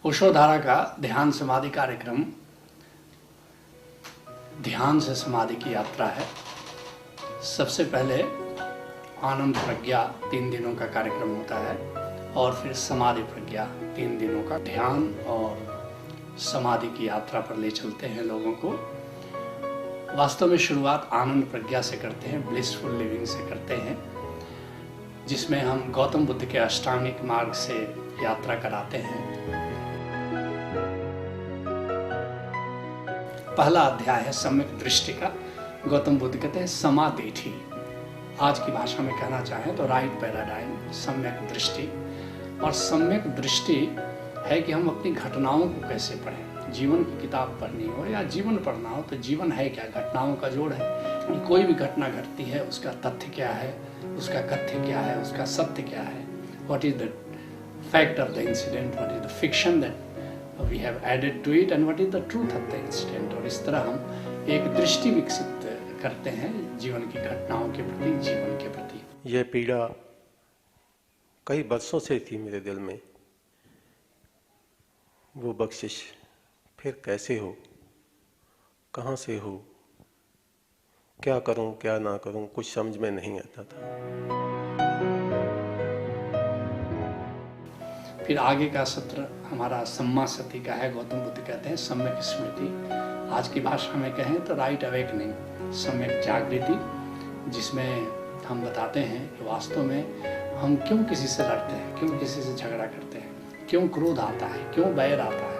ओशोधारा का ध्यान समाधि कार्यक्रम ध्यान से समाधि की यात्रा है। सबसे पहले आनंद प्रज्ञा 3 दिनों का कार्यक्रम होता है और फिर समाधि प्रज्ञा 3 दिनों का ध्यान और समाधि की यात्रा पर ले चलते हैं लोगों को। वास्तव में शुरुआत आनंद प्रज्ञा से करते हैं, ब्लिसफुल लिविंग से करते हैं, जिसमें हम गौतम बुद्ध के अष्टांगिक मार्ग से यात्रा कराते हैं। पहला अध्याय है सम्यक दृष्टि का। गौतम बुद्ध कहते हैं समाधिठी, आज की भाषा में कहना चाहें तो राइट पैराडाइम, सम्यक दृष्टि। और सम्यक दृष्टि है कि हम अपनी घटनाओं को कैसे पढ़ें। जीवन की किताब पढ़नी हो या जीवन पढ़ना हो तो जीवन है क्या, घटनाओं का जोड़ है। कोई भी घटना घटती है, उसका तथ्य क्या है, उसका कथ्य क्या है, उसका सत्य क्या है, what is the fact of the incident, what is the fiction that we have added to it and what is the truth of the incident. और इस तरह हम एक दृष्टि विकसित करते हैं जीवन की घटनाओं के प्रति, जीवन के प्रति। यह पीड़ा कई वर्षों से थी मेरे दिल में, वो बख्शिश फिर कैसे हो, कहाँ से हो, क्या करूं क्या ना करूं, कुछ समझ में नहीं आता था। फिर आगे का सत्र हमारा सम्मा सती का है। गौतम बुद्ध कहते हैं सम्यक स्मृति, आज की भाषा में कहें तो राइट अवेकनिंग, सम्यक जागृति, जिसमें हम बताते हैं कि वास्तव में हम क्यों किसी से लड़ते हैं, क्यों किसी से झगड़ा करते हैं, क्यों क्रोध आता है, क्यों बैर आता है।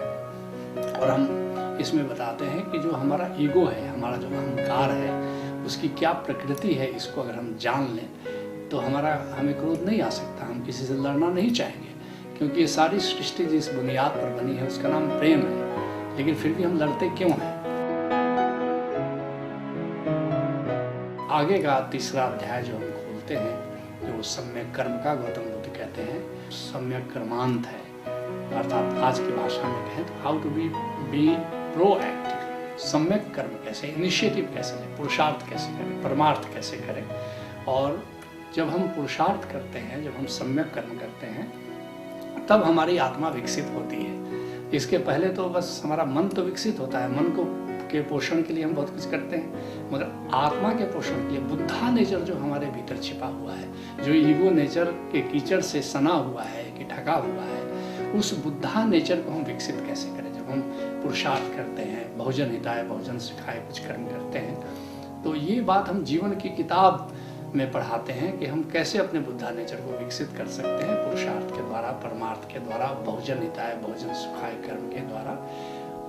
और हम इसमें बताते हैं कि जो हमारा ईगो है, हमारा जो अहंकार है, उसकी क्या प्रकृति है। इसको अगर हम जान लें तो हमें क्रोध नहीं आ सकता, हम किसी से लड़ना नहीं चाहेंगे, क्योंकि ये सारी सृष्टि जिस बुनियाद पर बनी है उसका नाम प्रेम है। लेकिन फिर भी हम लड़ते क्यों हैं। आगे का तीसरा अध्याय जो हम खोलते हैं, जो सम्यक कर्म का, गौतम बुद्ध कहते हैं सम्यक कर्मांत है, अर्थात आज की भाषा में कहें तो हाउ टू बी प्रोएक्टिव। सम्यक कर्म कैसे, इनिशिएटिव कैसे लें, पुरुषार्थ कैसे करें, परमार्थ कैसे करें। और जब हम पुरुषार्थ करते हैं, जब हम सम्यक कर्म करते हैं, तब हमारी आत्मा विकसित होती है। इसके पहले तो बस हमारा मन तो विकसित होता है, मन को के पोषण के लिए हम बहुत कुछ करते हैं, मगर आत्मा के पोषण के लिए बुद्धा नेचर जो हमारे भीतर छिपा हुआ है, जो ईगो नेचर के कीचड़ से सना हुआ है, कि ढका हुआ है, उस बुद्धा नेचर को हम विकसित कैसे करें। जब हम पुरुषार्थ करते हैं, बहुजन हिताय बहुजन सिखाए कुछ कर्म करते हैं, तो ये बात हम जीवन की किताब में पढ़ाते हैं कि हम कैसे अपने बुद्धा नेचर को विकसित कर सकते हैं, पुरुषार्थ के द्वारा, परमार्थ के द्वारा, बहुजन हिताय बहुजन सुखाय कर्म के द्वारा।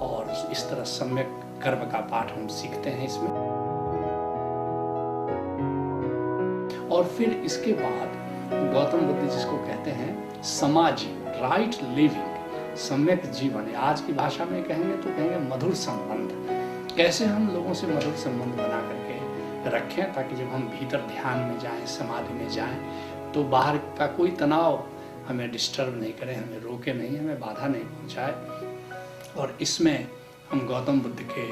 और इस तरह सम्यक कर्म का पाठ हम सीखते हैं इसमें। और फिर इसके बाद गौतम बुद्ध जिसको कहते हैं समाजी, राइट लिविंग, सम्यक जीवन, आज की भाषा में कहेंगे तो कहेंगे मधुर संबंध। कैसे हम लोगों से मधुर संबंध बना करके रखें, ताकि जब हम भीतर ध्यान में जाएं, समाधि में जाएं, तो बाहर का कोई तनाव हमें डिस्टर्ब नहीं करे, हमें रोके नहीं, हमें बाधा नहीं पहुंचाए। और इसमें हम गौतम बुद्ध के